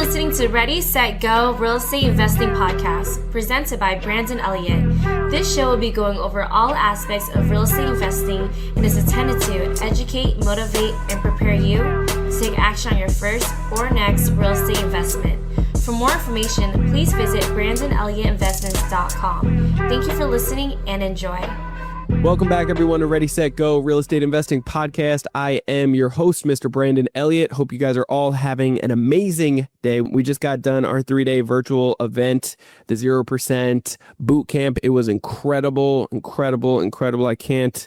listening to Ready, Set, Go Real Estate Investing Podcast, presented by Brandon Elliott. This show will be going over all aspects of real estate investing and is intended to educate, motivate, and prepare you to take action on your first or next real estate investment. For more information, please visit BrandonElliottInvestments.com. Thank you for listening and enjoy. Welcome back, everyone, to Ready, Set, Go Real Estate Investing Podcast. I am your host, Mr. Brandon Elliott. Hope you guys are all having an amazing day. We just got done our 3-day virtual event, the 0% boot camp. It was incredible. I can't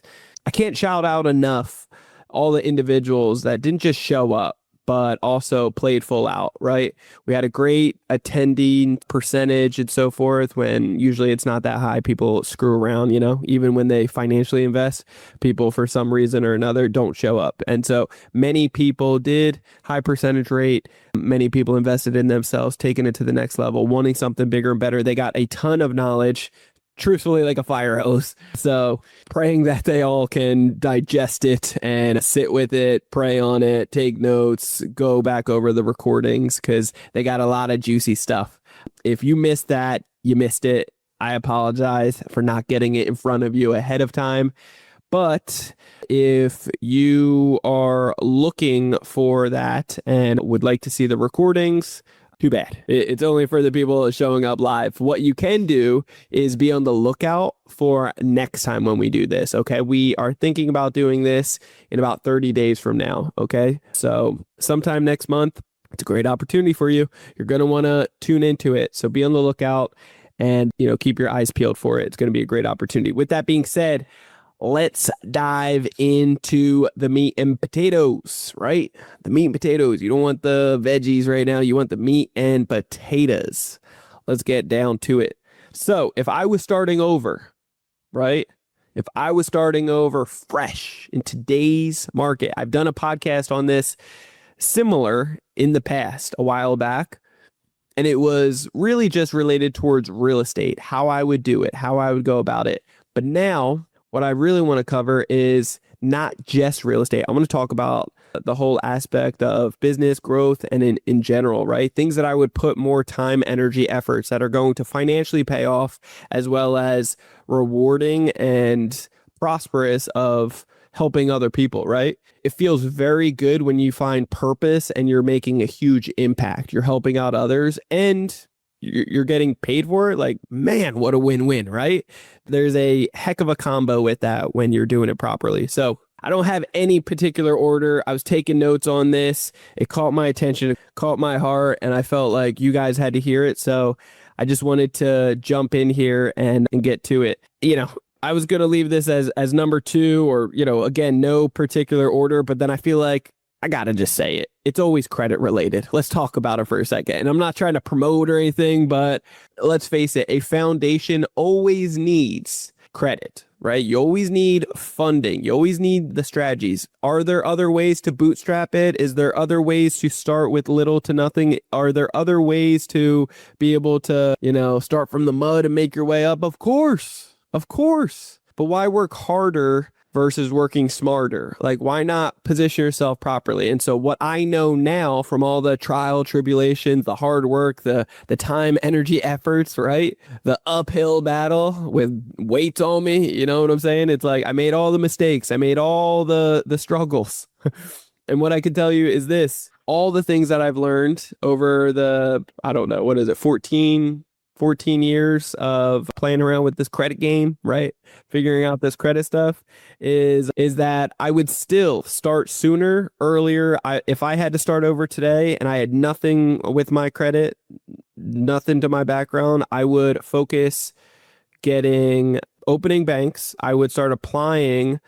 shout out enough all the individuals that didn't just show up, but also played full out, right? We had a great attending percentage and so forth, when usually it's not that high. People screw around, even when they financially invest, people for some reason or another don't show up. And so many people did, high percentage rate. Many people invested in themselves, taking it to the next level, wanting something bigger and better. They got a ton of knowledge, truthfully, like a fire hose. So praying that they all can digest it and sit with it, pray on it, take notes, go back over the recordings, because they got a lot of juicy stuff. If you missed that, you missed it. I apologize for not getting it in front of you ahead of time. But if you are looking for that and would like to see the recordings, too bad. It's only for the people showing up live. What you can do is be on the lookout for next time when we do this, okay? We are thinking about doing this in about 30 days from now, okay? So sometime next month, it's a great opportunity for you. You're going to want to tune into it. So be on the lookout and, keep your eyes peeled for it. It's going to be a great opportunity. With that being said, let's dive into the meat and potatoes, right? The meat and potatoes. You don't want the veggies right now. You want the meat and potatoes. Let's get down to it. So if I was starting over, right? If I was starting over fresh in today's market, I've done a podcast on this similar in the past, a while back. And it was really just related towards real estate, how I would do it, how I would go about it. But now, what I really want to cover is not just real estate. I want to talk about the whole aspect of business growth and in general, right? Things that I would put more time, energy, efforts that are going to financially pay off, as well as rewarding and prosperous of helping other people, right? It feels very good when you find purpose and you're making a huge impact. You're helping out others and you're getting paid for it. Like, man, what a win-win, right? There's a heck of a combo with that when you're doing it properly. So I don't have any particular order. I was taking notes on this. It caught my attention, it caught my heart, and I felt like you guys had to hear it. So I just wanted to jump in here and get to it. I was going to leave this as number 2 or, again, no particular order, but then I feel like I got to just say it. It's always credit related. Let's talk about it for a second. And I'm not trying to promote or anything, but let's face it, a foundation always needs credit, right? You always need funding. You always need the strategies. Are there other ways to bootstrap it? Is there other ways to start with little to nothing? Are there other ways to be able to, start from the mud and make your way up? Of course. But why work harder versus working smarter? Like, why not position yourself properly? And so what I know now from all the trial tribulations, the hard work, the time, energy, efforts, right? The uphill battle with weights on me, you know what I'm saying? It's like, I made all the mistakes. I made all the struggles. And what I can tell you is this, all the things that I've learned over the, 14 years of playing around with this credit game, right? Figuring out this credit stuff is that I would still start sooner, earlier. If I had to start over today and I had nothing with my credit, nothing to my background, I would focus opening banks. I would start applying,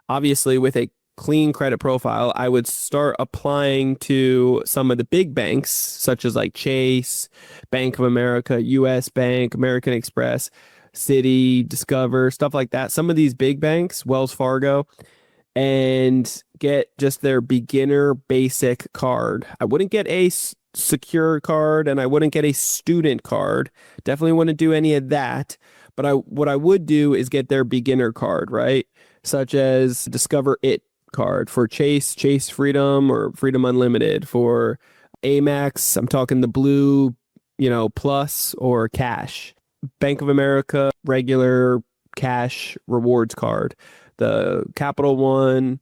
obviously with a clean credit profile. I would start applying to some of the big banks, such as like Chase, Bank of America, US Bank, American Express, Citi, Discover, stuff like that. Some of these big banks, Wells Fargo, and get just their beginner basic card. I wouldn't get a secure card and I wouldn't get a student card. Definitely wouldn't do any of that. But what I would do is get their beginner card, right? Such as Discover It card for Chase Freedom or Freedom Unlimited, for Amex, I'm talking the blue, plus or cash. Bank of America, regular cash rewards card. The Capital One,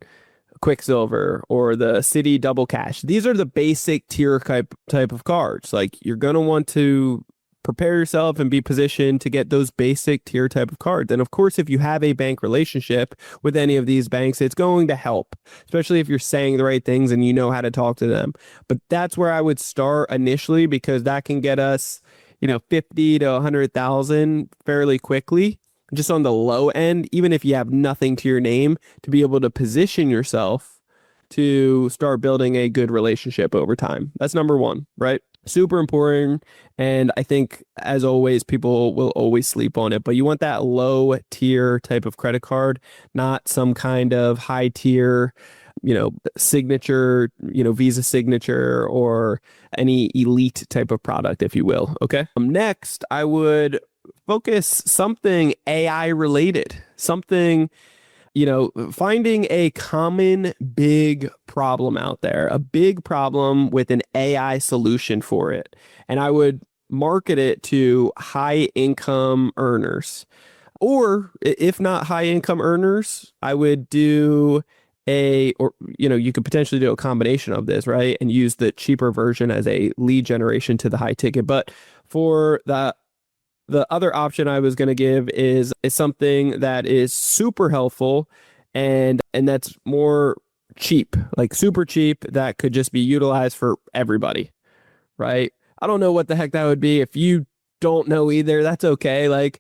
Quicksilver, or the Citi Double Cash. These are the basic tier type of cards. Like, you're going to want to prepare yourself and be positioned to get those basic tier type of cards. And of course, if you have a bank relationship with any of these banks, it's going to help, especially if you're saying the right things and you know how to talk to them. But that's where I would start initially, because that can get us, 50 to 100,000 fairly quickly, just on the low end, even if you have nothing to your name, to be able to position yourself to start building a good relationship over time. That's number one, right? Super important. And I think, as always, people will always sleep on it, but you want that low tier type of credit card, not some kind of high tier, signature, Visa signature, or any elite type of product, if you will. Okay. Next, I would focus something AI related, something, finding a common big problem out there, a big problem with an AI solution for it. And I would market it to high income earners. Or if not high income earners, I would do you could potentially do a combination of this, right? And use the cheaper version as a lead generation to the high ticket. But for the other option I was going to give is something that is super helpful and that's more cheap, like super cheap, that could just be utilized for everybody, right? I don't know what the heck that would be. If you don't know either, that's okay. Like,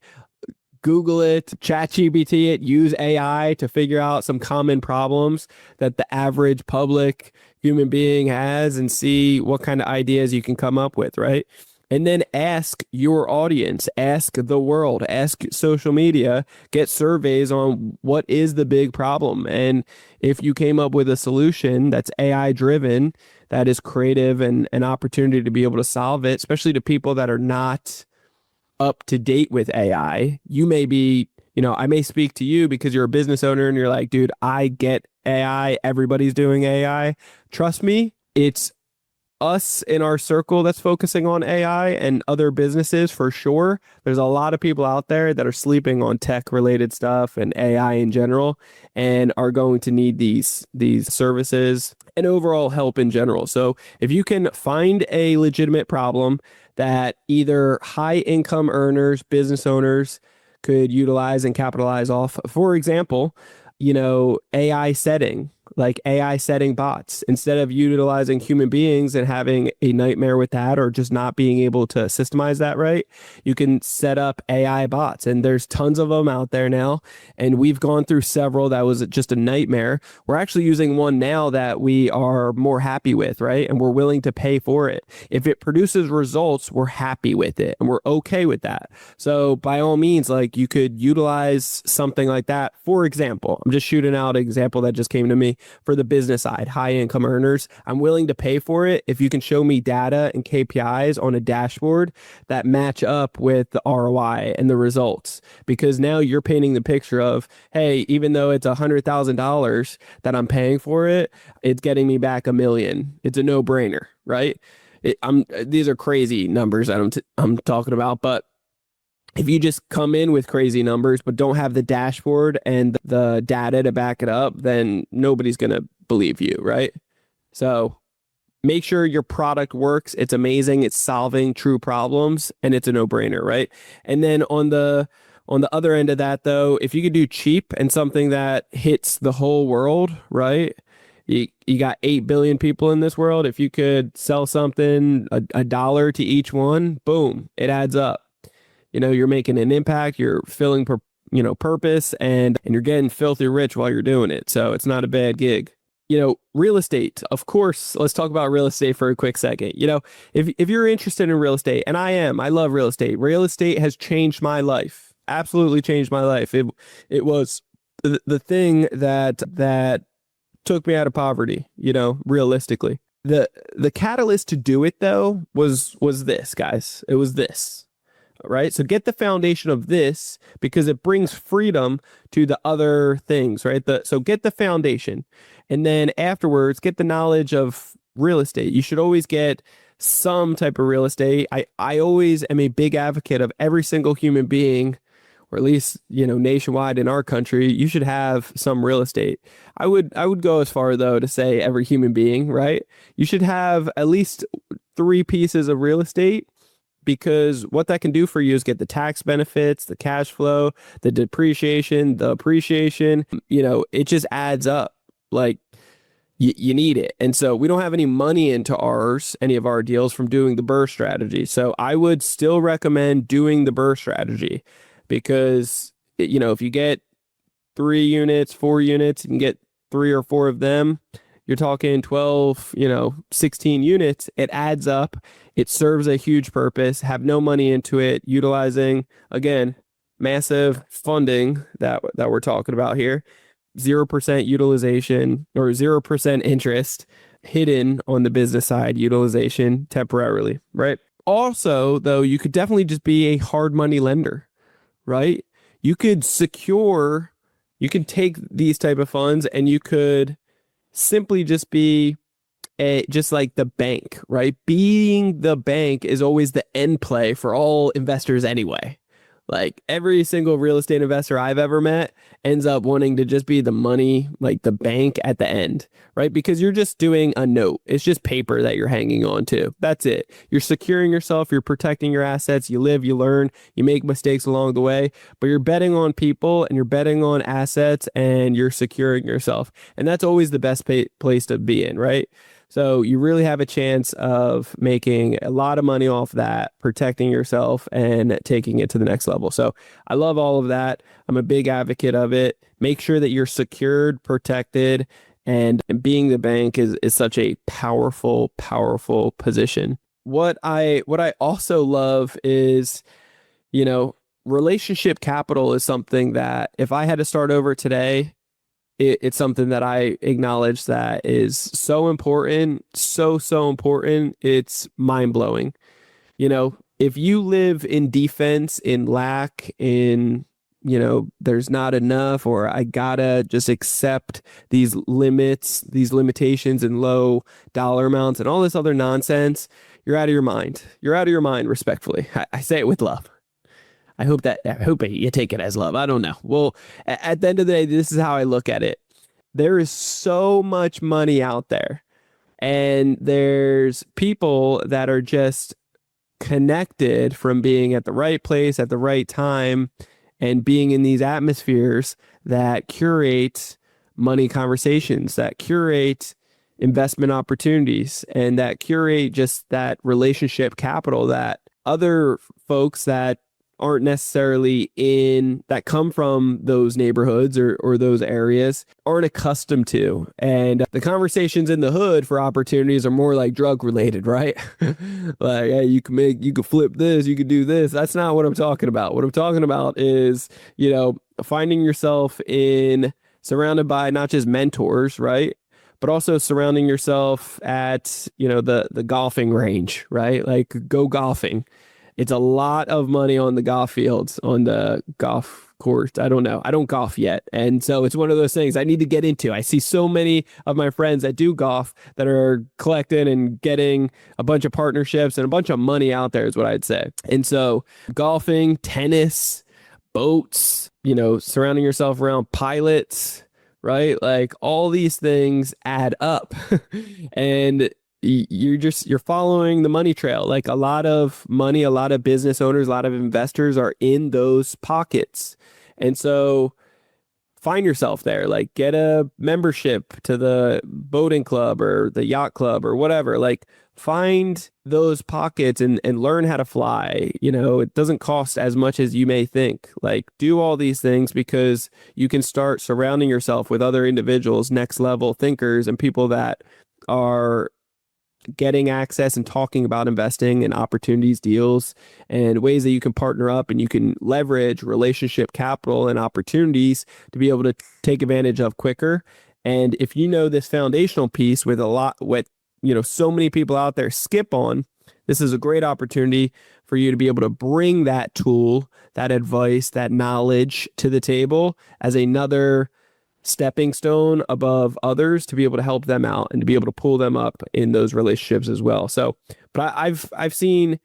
Google it, ChatGPT it, use AI to figure out some common problems that the average public human being has and see what kind of ideas you can come up with, right? And then ask your audience, ask the world, ask social media, get surveys on what is the big problem. And if you came up with a solution that's AI driven, that is creative and an opportunity to be able to solve it, especially to people that are not up to date with AI, you may be, I may speak to you because you're a business owner and you're like, dude, I get AI. Everybody's doing AI. Trust me, it's us in our circle that's focusing on AI, and other businesses for sure. There's a lot of people out there that are sleeping on tech related stuff and AI in general, and are going to need these services and overall help in general. So if you can find a legitimate problem that either high income earners, business owners could utilize and capitalize off, for example, AI setting, like AI setting bots, instead of utilizing human beings and having a nightmare with that, or just not being able to systemize that right, you can set up AI bots. And there's tons of them out there now. And we've gone through several that was just a nightmare. We're actually using one now that we are more happy with, right? And we're willing to pay for it. If it produces results, we're happy with it and we're okay with that. So by all means, like, you could utilize something like that. For example, I'm just shooting out an example that just came to me. For the business side, high income earners, I'm willing to pay for it if you can show me data and KPIs on a dashboard that match up with the ROI and the results. Because now you're painting the picture of, hey, even though it's $100,000 that I'm paying for it, it's getting me back $1 million. It's a no-brainer, right? These are crazy numbers that I'm talking about, but if you just come in with crazy numbers but don't have the dashboard and the data to back it up, then nobody's going to believe you, right? So make sure your product works. It's amazing. It's solving true problems, and it's a no-brainer, right? And then on the other end of that, though, if you could do cheap and something that hits the whole world, right? You got 8 billion people in this world. If you could sell something, a dollar to each one, boom, it adds up. You're making an impact, you're filling purpose, and you're getting filthy rich while you're doing it. So it's not a bad gig. Real estate, of course. Let's talk about real estate for a quick second. If you're interested in real estate, and I love real estate. Real estate has changed my life. Absolutely changed my life. It was the thing that took me out of poverty, realistically. The catalyst to do it, though, was this, guys. It was this. Right? So get the foundation of this, because it brings freedom to the other things, right? So get the foundation, and then afterwards get the knowledge of real estate. You should always get some type of real estate. I always am a big advocate of every single human being, or at least, nationwide in our country, you should have some real estate. I would go as far though to say every human being, right? You should have at least 3 pieces of real estate, because what that can do for you is get the tax benefits, the cash flow, the depreciation, the appreciation. It just adds up. Like, you need it. And so we don't have any money into any of our deals from doing the BRRRR strategy. So I would still recommend doing the BRRRR strategy, because, if you get 3 units, 4 units, you can get 3 or 4 of them. You're talking 12, 16 units. It adds up. It serves a huge purpose. Have no money into it, utilizing, again, massive funding that we're talking about here. 0% utilization or 0% interest hidden on the business side, utilization temporarily, right? Also, though, you could definitely just be a hard money lender, right? You could take these type of funds and you could simply just be just like the bank, right? Being the bank is always the end play for all investors anyway. Like, every single real estate investor I've ever met ends up wanting to just be the money, like the bank at the end, right? Because you're just doing a note. It's just paper that you're hanging on to. That's it. You're securing yourself. You're protecting your assets. You live, you learn, you make mistakes along the way, but you're betting on people and you're betting on assets and you're securing yourself. And that's always the best place to be in, right? So you really have a chance of making a lot of money off that, protecting yourself and taking it to the next level. So I love all of that. I'm a big advocate of it. Make sure that you're secured, protected, and being the bank is such a powerful, powerful position. What I also love is, relationship capital is something that if I had to start over today, it's something that I acknowledge that is so important, so important. It's mind-blowing. If you live in defense, in lack, in, there's not enough, or I gotta just accept these limitations and low dollar amounts and all this other nonsense, you're out of your mind. You're out of your mind, respectfully. I say it with love. I hope you take it as love. I don't know. Well, at the end of the day, this is how I look at it. There is so much money out there, and there's people that are just connected from being at the right place at the right time and being in these atmospheres that curate money conversations, that curate investment opportunities, and that curate just that relationship capital that other folks that aren't necessarily that come from those neighborhoods or those areas aren't accustomed to. And the conversations in the hood for opportunities are more like drug related, right? Like, hey, you can flip this, you can do this. That's not what I'm talking about. What I'm talking about is, finding yourself surrounded by not just mentors, right? But also surrounding yourself at, the golfing range, right? Like, go golfing. It's a lot of money on the golf fields, on the golf course. I don't know. I don't golf yet. And so it's one of those things I need to get into. I see so many of my friends that do golf that are collecting and getting a bunch of partnerships and a bunch of money out there is what I'd say. And so golfing, tennis, boats, surrounding yourself around pilots, right? Like, all these things add up. And you're following the money trail. Like, a lot of money, a lot of business owners, a lot of investors are in those pockets. And so find yourself there, like, get a membership to the boating club or the yacht club or whatever. Like, find those pockets and learn how to fly. It doesn't cost as much as you may think. Like, do all these things because you can start surrounding yourself with other individuals, next level thinkers, and people that are getting access and talking about investing and opportunities, deals, and ways that you can partner up and you can leverage relationship capital and opportunities to be able to take advantage of quicker. And if you know this foundational piece with so many people out there skip on, this is a great opportunity for you to be able to bring that tool, that advice, that knowledge to the table as another stepping stone above others to be able to help them out and to be able to pull them up in those relationships as well. So, but I've seen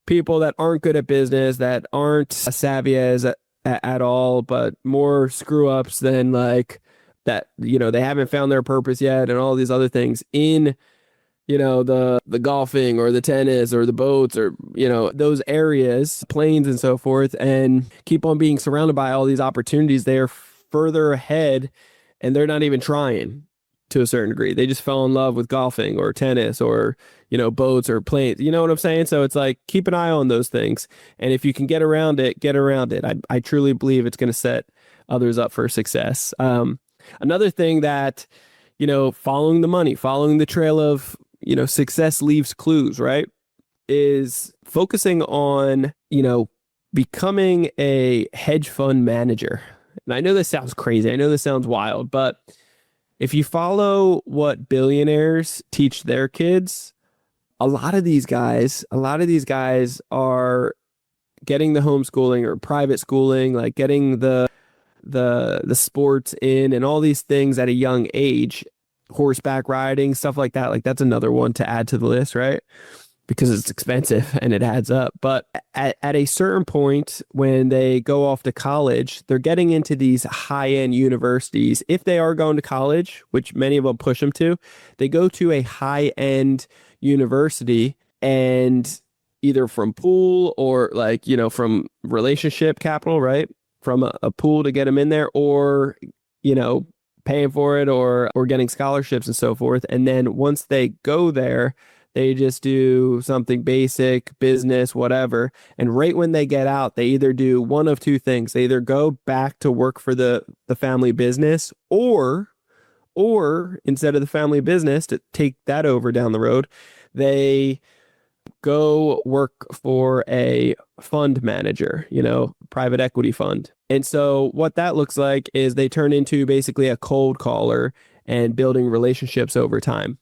people that aren't good at business, that aren't savvy at all, but more screw ups than like that, they haven't found their purpose yet and all these other things in, the golfing or the tennis or the boats or, those areas, planes and so forth, and keep on being surrounded by all these opportunities. They're further ahead and they're not even trying to a certain degree. They just fell in love with golfing or tennis or, boats or planes. You know what I'm saying? So it's like, keep an eye on those things. And if you can get around it, get around it. I truly believe it's going to set others up for success. Another thing that, following the money, following the trail of, success leaves clues, right? Is focusing on, becoming a hedge fund manager. And I know this sounds crazy. I know this sounds wild, but if you follow what billionaires teach their kids, a lot of these guys are getting the homeschooling or private schooling, like getting the sports in and all these things at a young age, horseback riding, stuff like that. Like that's another one to add to the list, right? Because it's expensive and it adds up. But at a certain point when they go off to college, they're getting into these high-end universities. If they are going to college, which many of them push them to, they go to a high-end university and either from pool or like, from relationship capital, right? From a pool to get them in there or, paying for it or getting scholarships and so forth. And then once they go there, they just do something basic, business, whatever. And right when they get out, they either do one of two things. They either go back to work for the family business or instead of the family business to take that over down the road, they go work for a fund manager, private equity fund. And so what that looks like is they turn into basically a cold caller and building relationships over time.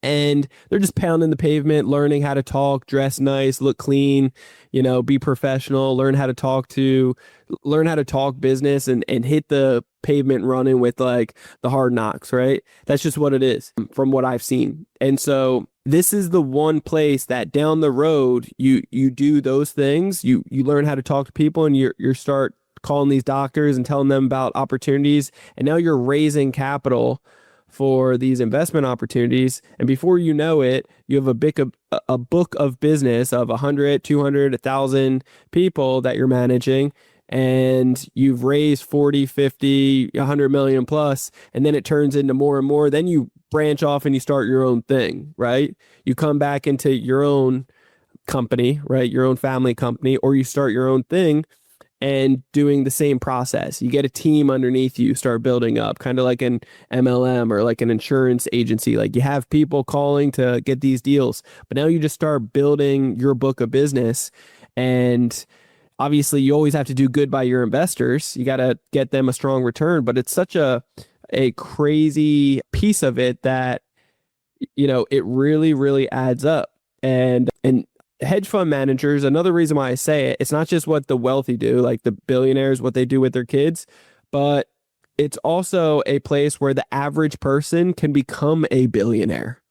And they're just pounding the pavement, learning how to talk, dress nice, look clean, be professional, learn how to talk business and hit the pavement running with like the hard knocks, right? That's just what it is from what I've seen. And so this is the one place that down the road, you do those things, you learn how to talk to people and you start calling these doctors and telling them about opportunities. And now you're raising capital for these investment opportunities. And before you know it, you have a book of business of 100, 200, 1,000 people that you're managing. And you've raised 40, 50, 100 million plus, and then it turns into more and more. Then you branch off and you start your own thing, right? You come back into your own company, right? Your own family company, or you start your own thing and doing the same process. You get a team underneath you, start building up, kind of like an MLM or like an insurance agency. Like you have people calling to get these deals, but now you just start building your book of business. And obviously you always have to do good by your investors. You got to get them a strong return, but it's such a crazy piece of it that, it really, really adds up. And hedge fund managers, another reason why I say it, it's not just what the wealthy do, like the billionaires, what they do with their kids, but it's also a place where the average person can become a billionaire,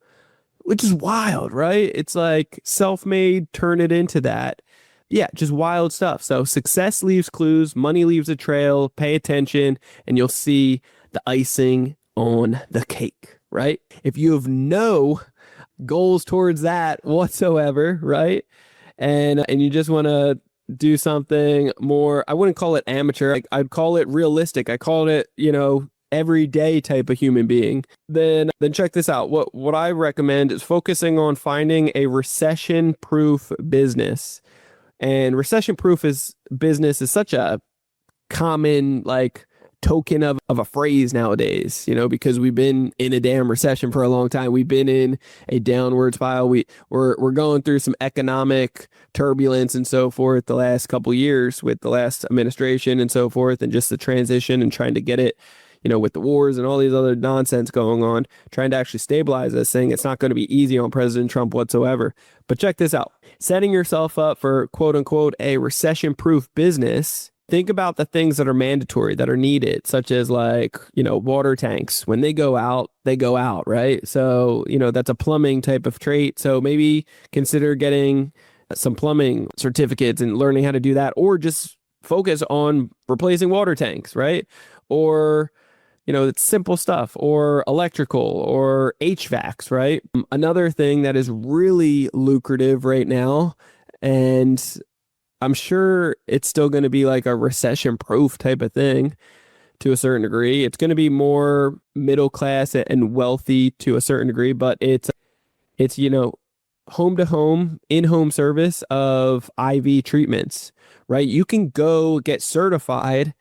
which is wild, right? It's like self-made, turn it into that. Yeah, just wild stuff. So success leaves clues, money leaves a trail, pay attention, and you'll see the icing on the cake, right? If you have no goals towards that whatsoever, right? And you just want to do something more, I wouldn't call it amateur. I'd call it realistic. I call it, everyday type of human being. Then check this out. What I recommend is focusing on finding a recession-proof business. And recession-proof business is such a common token of a phrase nowadays, because we've been in a damn recession for a long time. We've been in a downward spiral. We're going through some economic turbulence and so forth the last couple years with the last administration and so forth, and just the transition and trying to get it, with the wars and all these other nonsense going on, trying to actually stabilize this thing. It's not going to be easy on President Trump whatsoever. But check this out. Setting yourself up for quote unquote a recession-proof business Think about the things that are mandatory, that are needed, such as like, water tanks. When they go out, right? So, that's a plumbing type of trait. So maybe consider getting some plumbing certificates and learning how to do that, or just focus on replacing water tanks, right? Or, it's simple stuff, or electrical or HVACs, right? Another thing that is really lucrative right now, and I'm sure it's still going to be like a recession proof type of thing to a certain degree. It's going to be more middle class and wealthy to a certain degree, but it's home to home, in-home service of IV treatments, right? You can go get certified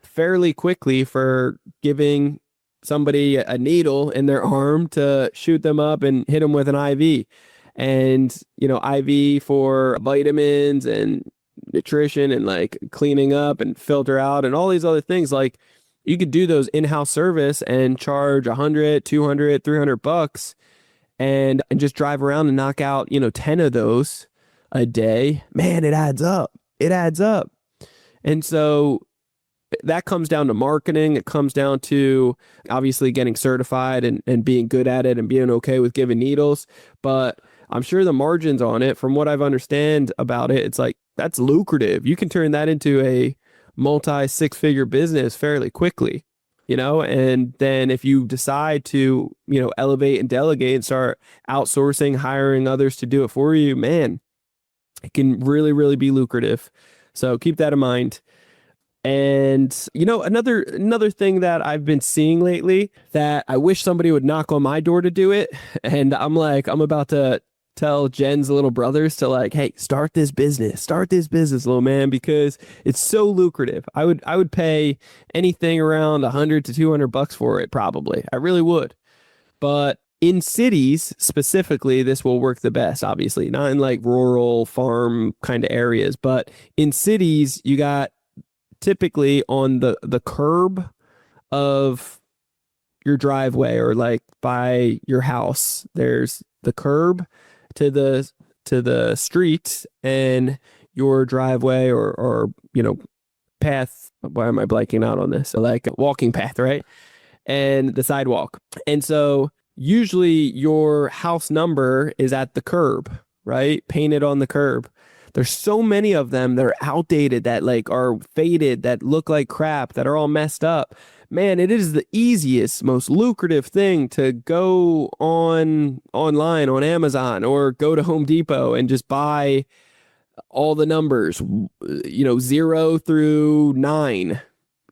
fairly quickly for giving somebody a needle in their arm to shoot them up and hit them with an IV. And, IV for vitamins and nutrition and like cleaning up and filter out and all these other things. Like, you could do those in-house service and charge 100, 200, 300 bucks and just drive around and knock out, 10 of those a day. Man, it adds up. It adds up. And so that comes down to marketing. It comes down to obviously getting certified and being good at it and being okay with giving needles. But I'm sure the margins on it, from what I've understand about it, it's like, that's lucrative. You can turn that into a multi six-figure business fairly quickly, and then if you decide to, elevate and delegate and start outsourcing, hiring others to do it for you, man, it can really, really be lucrative. So keep that in mind. And, another thing that I've been seeing litely that I wish somebody would knock on my door to do it. And I'm about to tell Jen's little brothers to like, hey, start this business, little man, because it's so lucrative. I would pay anything around 100 to 200 bucks for it. Probably. I really would. But in cities specifically, this will work the best, obviously, not in like rural farm kind of areas, but in cities, you got typically on the curb of your driveway or like by your house, there's the curb to the street, and your driveway or path. Why am I blanking out on this? Like a walking path, right? And the sidewalk. And so usually your house number is at the curb, right? Painted on the curb. There's so many of them that are outdated, that like are faded, that look like crap, that are all messed up. Man, it is the easiest, most lucrative thing to go online on Amazon or go to Home Depot and just buy all the numbers, 0 through 9.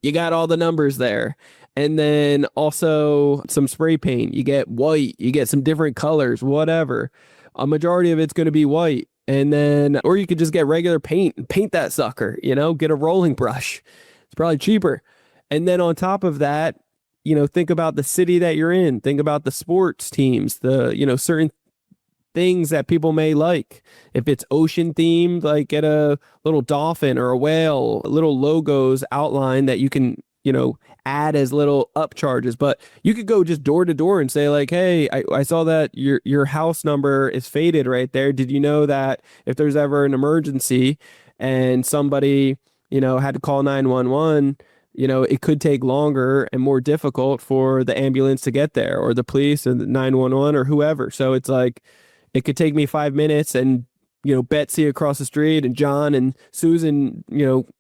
You got all the numbers there. And then also some spray paint. You get white, you get some different colors, whatever. A majority of it's going to be white. And then, or you could just get regular paint and paint that sucker, get a rolling brush. It's probably cheaper. And then on top of that, think about the city that you're in. Think about the sports teams, the, certain things that people may like. If it's ocean themed, like get a little dolphin or a whale, little logos outline that you can, add as little upcharges. But you could go just door to door and say like, hey, I saw that your house number is faded right there. Did you know that if there's ever an emergency and somebody, had to call 911, it could take longer and more difficult for the ambulance to get there, or the police and the 911 or whoever. So it's like, it could take me 5 minutes, and, Betsy across the street and John and Susan,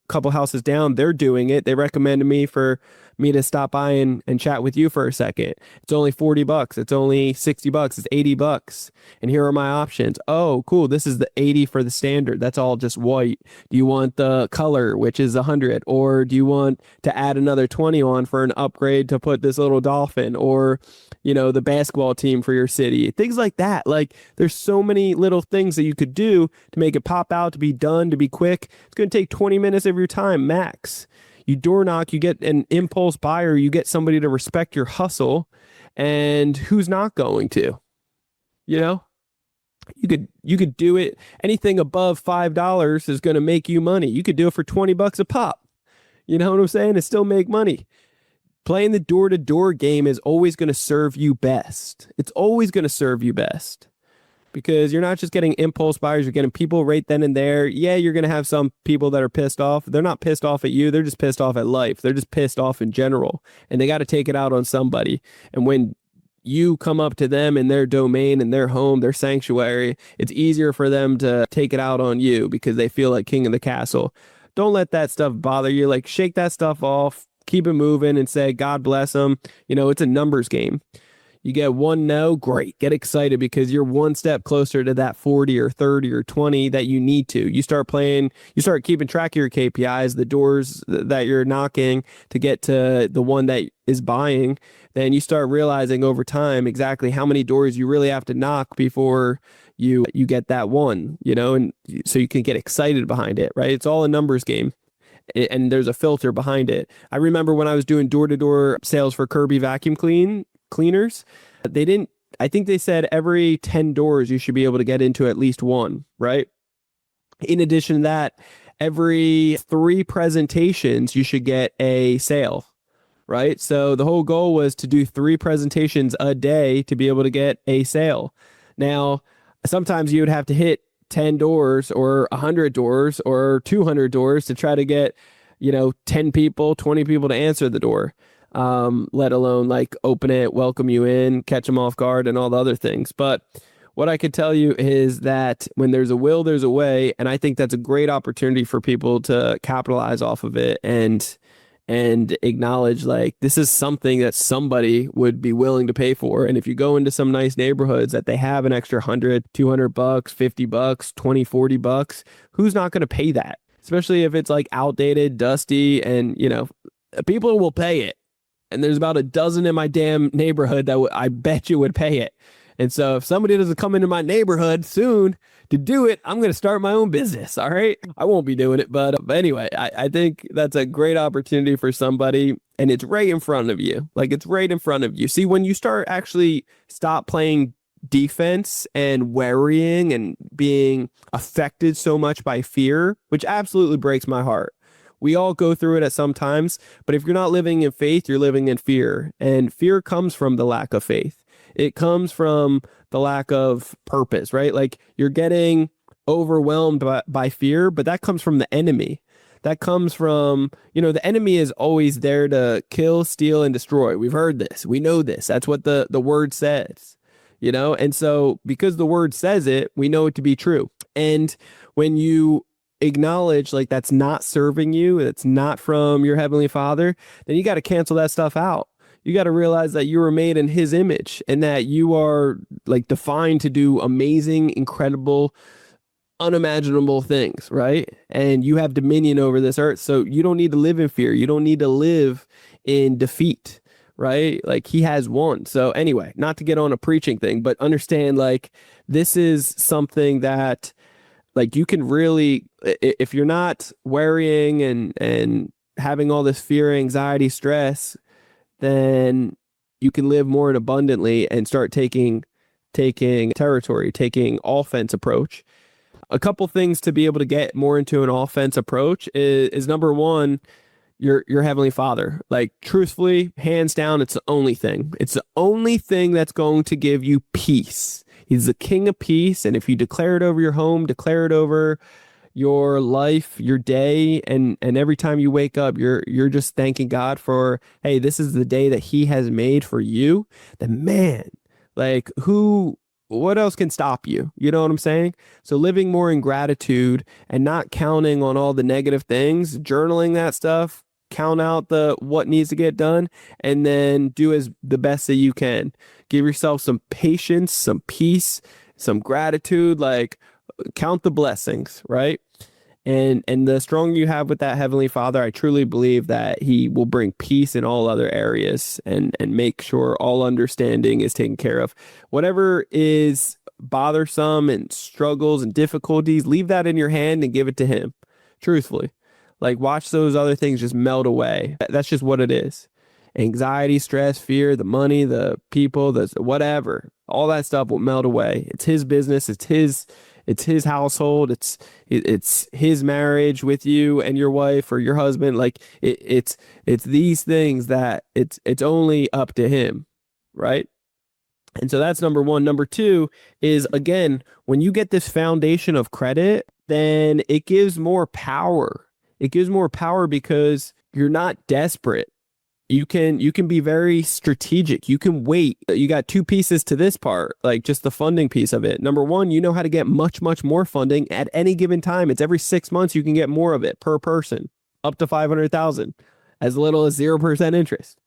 couple houses down, they're doing it. They recommended me to stop by and chat with you for a second. It's only 40 bucks. It's only 60 bucks. It's 80 bucks. And here are my options. Oh, cool. This is the 80 for the standard. That's all just white. Do you want the color, which is 100? Or do you want to add another 20 on for an upgrade to put this little dolphin, or, the basketball team for your city? Things like that. Like, there's so many little things that you could do to make it pop out, to be done, to be quick. It's going to take 20 minutes of your time max. You door knock, you get an impulse buyer, you get somebody to respect your hustle, and who's not going to? You could do it. Anything above $5 is going to make you money. You could do it for 20 bucks a pop. You know what I'm saying? And still make money. Playing the door-to-door game is always going to serve you best. It's always going to serve you best. because you're not just getting impulse buyers, you're getting people right then and there. Yeah, you're going to have some people that are pissed off. They're not pissed off at you. They're just pissed off at life. They're just pissed off in general, and they got to take it out on somebody. And when you come up to them in their domain, in their home, their sanctuary, it's easier for them to take it out on you because they feel like king of the castle. Don't let that stuff bother you. Like, shake that stuff off, keep it moving, and say, God bless them. It's a numbers game. You get one no, great. Get excited because you're one step closer to that 40 or 30 or 20 that you need to. You start keeping track of your KPIs, the doors that you're knocking to get to the one that is buying. Then you start realizing over time exactly how many doors you really have to knock before you get that one, and so you can get excited behind it, right? It's all a numbers game. And there's a filter behind it. I remember when I was doing door-to-door sales for Kirby vacuum cleaners, I think they said every 10 doors you should be able to get into at least one, right? In addition to that, every 3 presentations you should get a sale, right? So the whole goal was to do 3 presentations a day to be able to get a sale. Now, sometimes you would have to hit 10 doors or 100 doors or 200 doors to try to get, 10 people, 20 people to answer the door. Let alone like open it, welcome you in, catch them off guard, and all the other things. But what I could tell you is that when there's a will, there's a way. And I think that's a great opportunity for people to capitalize off of it and acknowledge like this is something that somebody would be willing to pay for. And if you go into some nice neighborhoods that they have an extra $100, $200, $50, $20, $40, who's not going to pay that? Especially if it's like outdated, dusty, and people will pay it. And there's about a dozen in my damn neighborhood that I bet you would pay it. And so if somebody doesn't come into my neighborhood soon to do it, I'm going to start my own business. All right. I won't be doing it. But anyway, I think that's a great opportunity for somebody. And it's right in front of you. Like, it's right in front of you. See, when you stop playing defense and worrying and being affected so much by fear, which absolutely breaks my heart. We all go through it at some times, but if you're not living in faith, you're living in fear. And fear comes from the lack of faith. It comes from the lack of purpose, right? Like, you're getting overwhelmed by fear, but that comes from the enemy. That comes from, the enemy is always there to kill, steal, and destroy. We've heard this. We know this. That's what the word says, And so because the word says it, we know it to be true. And when you acknowledge like that's not serving you, it's not from your Heavenly Father, then you got to cancel that stuff out. You got to realize that you were made in His image and that you are like defined to do amazing, incredible, unimaginable things, right? And you have dominion over this earth. So you don't need to live in fear. You don't need to live in defeat, right? Like, He has won. So anyway, not to get on a preaching thing, but understand like this is something that like you can really, if you're not worrying and having all this fear, anxiety, stress, then you can live more abundantly and start taking territory, taking offense approach. A couple things to be able to get more into an offense approach is number one, your Heavenly Father. Like, truthfully, hands down, it's the only thing. It's the only thing that's going to give you peace. He's the King of peace. And if you declare it over your home, declare it over your life, your day, and every time you wake up, you're just thanking God for, hey, this is the day that He has made for you, then man, like what else can stop you? You know what I'm saying? So living more in gratitude and not counting on all the negative things, journaling that stuff, count out what needs to get done, and then do the best that you can. Give yourself some patience, some peace, some gratitude, like count the blessings, right? And the stronger you have with that Heavenly Father, I truly believe that He will bring peace in all other areas and make sure all understanding is taken care of. Whatever is bothersome and struggles and difficulties, leave that in your hand and give it to Him. Truthfully. Like, watch those other things just melt away. That's just what it is. Anxiety, stress, fear, the money, the people, the whatever, all that stuff will melt away. It's His business. It's His household. It's His marriage with you and your wife or your husband. Like, it's these things that it's only up to Him, right? And so that's number one. Number two is, again, when you get this foundation of credit, then it gives more power. It gives more power because you're not desperate. You can be very strategic. You can wait. You got two pieces to this part, like just the funding piece of it. Number one, you know how to get much, much more funding at any given time. It's every 6 months you can get more of it per person, up to 500,000, as little as 0% interest.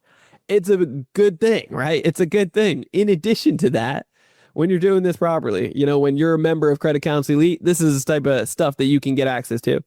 It's a good thing, right? It's a good thing. In addition to that, when you're doing this properly, when you're a member of Credit Counsel Elite, this is the type of stuff that you can get access to.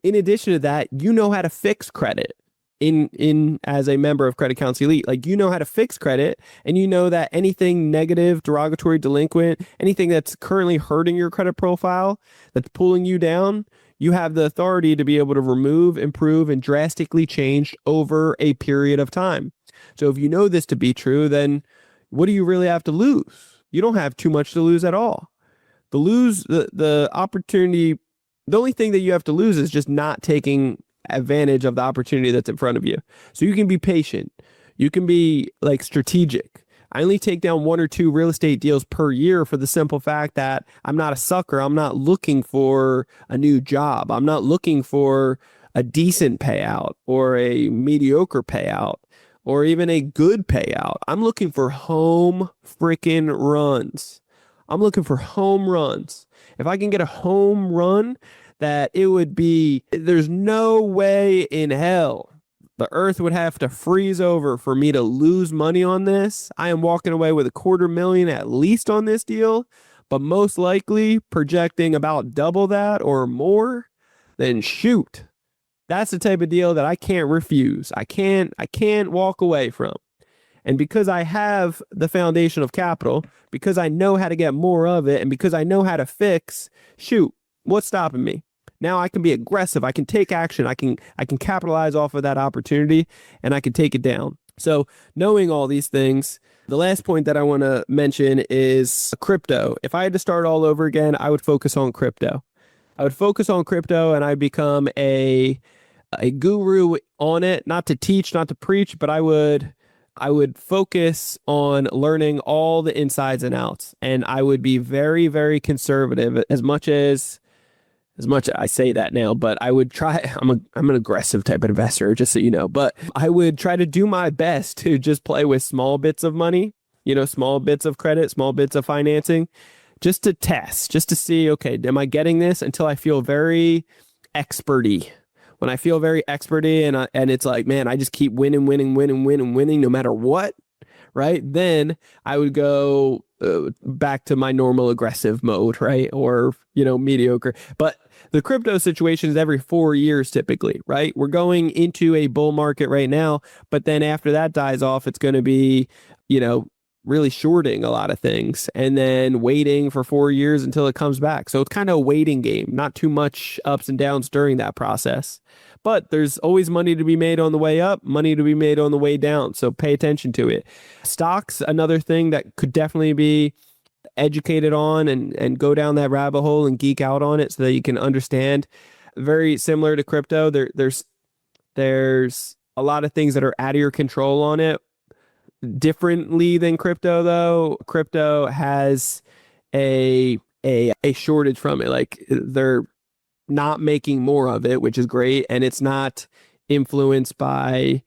In addition to that, you know how to fix credit. In as a member of Credit Counsel Elite, like, you know how to fix credit, and you know that anything negative, derogatory, delinquent, anything that's currently hurting your credit profile, that's pulling you down, you have the authority to be able to remove, improve, and drastically change over a period of time. So if you know this to be true, then what do you really have to lose? You don't have too much to lose at all. The opportunity, the only thing that you have to lose is just not taking advantage of the opportunity that's in front of you. So you can be patient. You can be strategic. I only take down 1 or 2 real estate deals per year for the simple fact that I'm not a sucker. I'm not looking for a new job. I'm not looking for a decent payout or a mediocre payout or even a good payout. I'm looking for home freaking runs. I'm looking for home runs. If I can get a home run, that it would be, there's no way in hell the earth would have to freeze over for me to lose money on this. I am walking away with $250,000 at least on this deal, but most likely projecting about double that or more. Then shoot, that's the type of deal that I can't refuse. I can't walk away from. And because I have the foundation of capital, because I know how to get more of it, and because I know how to fix, shoot, what's stopping me? Now I can be aggressive. I can take action. I can capitalize off of that opportunity, and I can take it down. So knowing all these things, the last point that I want to mention is crypto. If I had to start all over again, I would focus on crypto. I would focus on crypto, and I'd become a guru on it, not to teach, not to preach, but I would focus on learning all the insides and outs, and I would be very, very conservative. As much I say that now, but I would try. I'm an aggressive type of investor, just so you know. But I would try to do my best to just play with small bits of money, small bits of credit, small bits of financing, just to test, just to see, okay, am I getting this, until I feel very experty. When I feel very experty and it's like, man, I just keep winning, no matter what, right? Then I would go back to my normal aggressive mode, right? Or, mediocre. But the crypto situation is every 4 years typically, right? We're going into a bull market right now, but then after that dies off, it's going to be, really shorting a lot of things and then waiting for 4 years until it comes back. So it's kind of a waiting game, not too much ups and downs during that process. But there's always money to be made on the way up, money to be made on the way down. So pay attention to it. Stocks, another thing that could definitely be educated on and go down that rabbit hole and geek out on it so that you can understand. Very similar to crypto. There's a lot of things that are out of your control on it. Differently than crypto, though, crypto has a shortage from it. Like, they're not making more of it, which is great, and it's not influenced by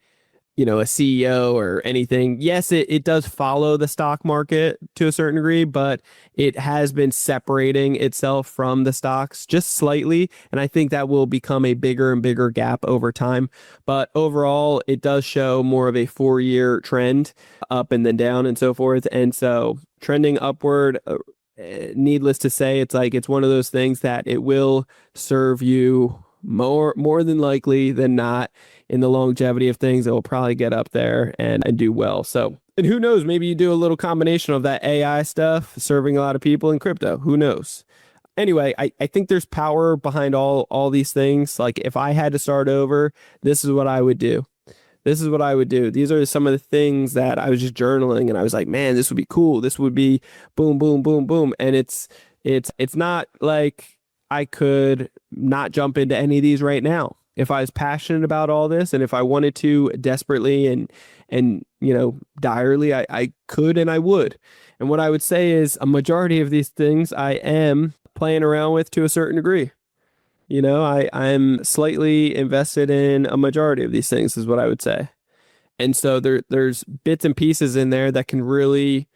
a CEO or anything. Yes, it does follow the stock market to a certain degree, but it has been separating itself from the stocks just slightly, and I think that will become a bigger and bigger gap over time. But overall, it does show more of a 4-year trend, up and then down and so forth. And so trending upward, needless to say, it's one of those things that it will serve you more than likely than not. In the longevity of things, it will probably get up there and do well. So, and who knows, maybe you do a little combination of that AI stuff serving a lot of people in crypto. Who knows? Anyway, I think there's power behind all these things. Like, if I had to start over, this is what I would do. This is what I would do. These are some of the things that I was just journaling, and I was like, man, this would be cool. This would be boom, boom, boom, boom. And it's not like I could not jump into any of these right now. if I was passionate about all this and if I wanted to desperately and direly, I could and I would. And what I would say is a majority of these things I am playing around with to a certain degree. I'm slightly invested in a majority of these things is what I would say. And so there's bits and pieces in there that can really,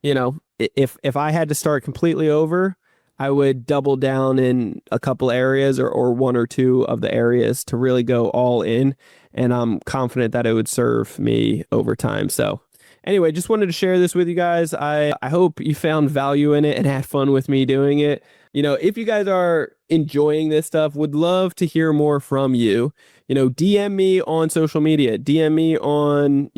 if I had to start completely over, I would double down in a couple areas or one or two of the areas to really go all in. And I'm confident that it would serve me over time. So anyway, just wanted to share this with you guys. I hope you found value in it and had fun with me doing it. If you guys are enjoying this stuff, would love to hear more from you. DM me on social media, DM me on,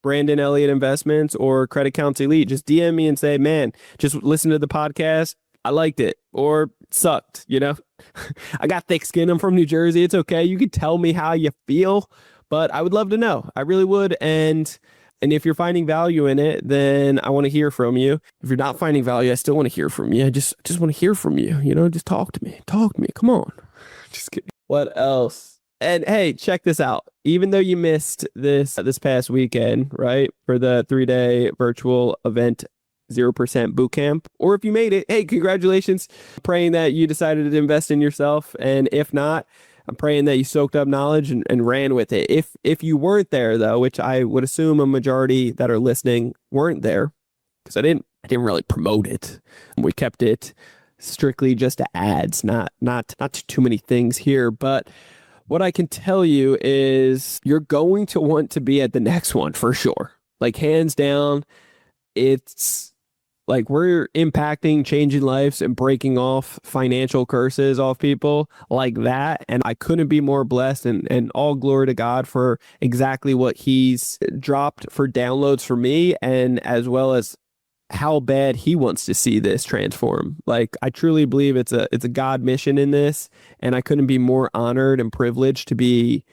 Brandon Elliott Investments or Credit Counsel Elite. Just DM me and say, man, just listen to the podcast. I liked it or it sucked. I got thick skin. I'm from New Jersey. It's okay. You can tell me how you feel, but I would love to know. I really would. And if you're finding value in it, then I want to hear from you. If you're not finding value, I still want to hear from you. I just want to hear from you. Just talk to me. Come on. Just kidding. What else? And hey, check this out. Even though you missed this past weekend, right, for the 3-day virtual event, 0% bootcamp, or if you made it, hey, congratulations. Praying that you decided to invest in yourself. And if not, I'm praying that you soaked up knowledge and ran with it. If you weren't there, though, which I would assume a majority that are listening weren't there, because I didn't really promote it. We kept it strictly just to ads, not too many things here. But what I can tell you is you're going to want to be at the next one for sure. Like hands down, it's like we're impacting, changing lives and breaking off financial curses off people like that. And I couldn't be more blessed and all glory to God for exactly what he's dropped for downloads for me and as well as how bad he wants to see this transform. Like I truly believe it's a God mission in this. And I couldn't be more honored and privileged to be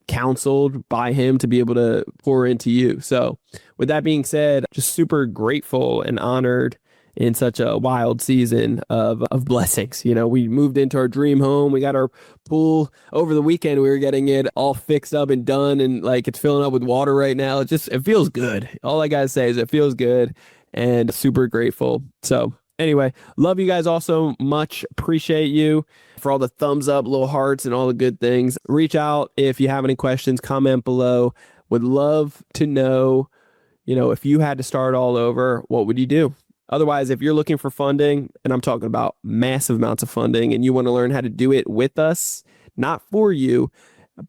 counseled by him to be able to pour into you. So with that being said, just super grateful and honored in such a wild season of blessings. We moved into our dream home. We got our pool over the weekend. We were getting it all fixed up and done. And like, it's filling up with water right now. It feels good. All I got to say is it feels good and super grateful. So anyway, love you guys all so much. Appreciate you for all the thumbs up, little hearts, and all the good things. Reach out if you have any questions, comment below. Would love to know, if you had to start all over, what would you do? Otherwise, if you're looking for funding, and I'm talking about massive amounts of funding, and you want to learn how to do it with us, not for you,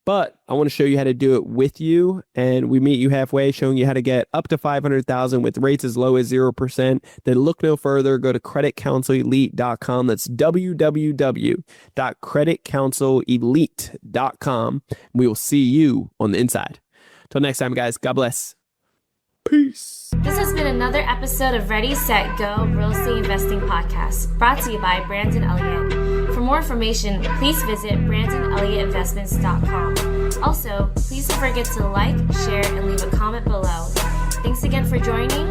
but I want to show you how to do it with you. And we meet you halfway, showing you how to get up to $500,000 with rates as low as 0%. Then look no further. Go to creditcounselelite.com. That's www.creditcounselelite.com. We will see you on the inside. Till next time, guys. God bless. Peace. This has been another episode of Ready, Set, Go Real Estate Investing Podcast, brought to you by Brandon Elliott. For more information, please visit BrandonElliottInvestments.com. Also, please don't forget to like, share, and leave a comment below. Thanks again for joining.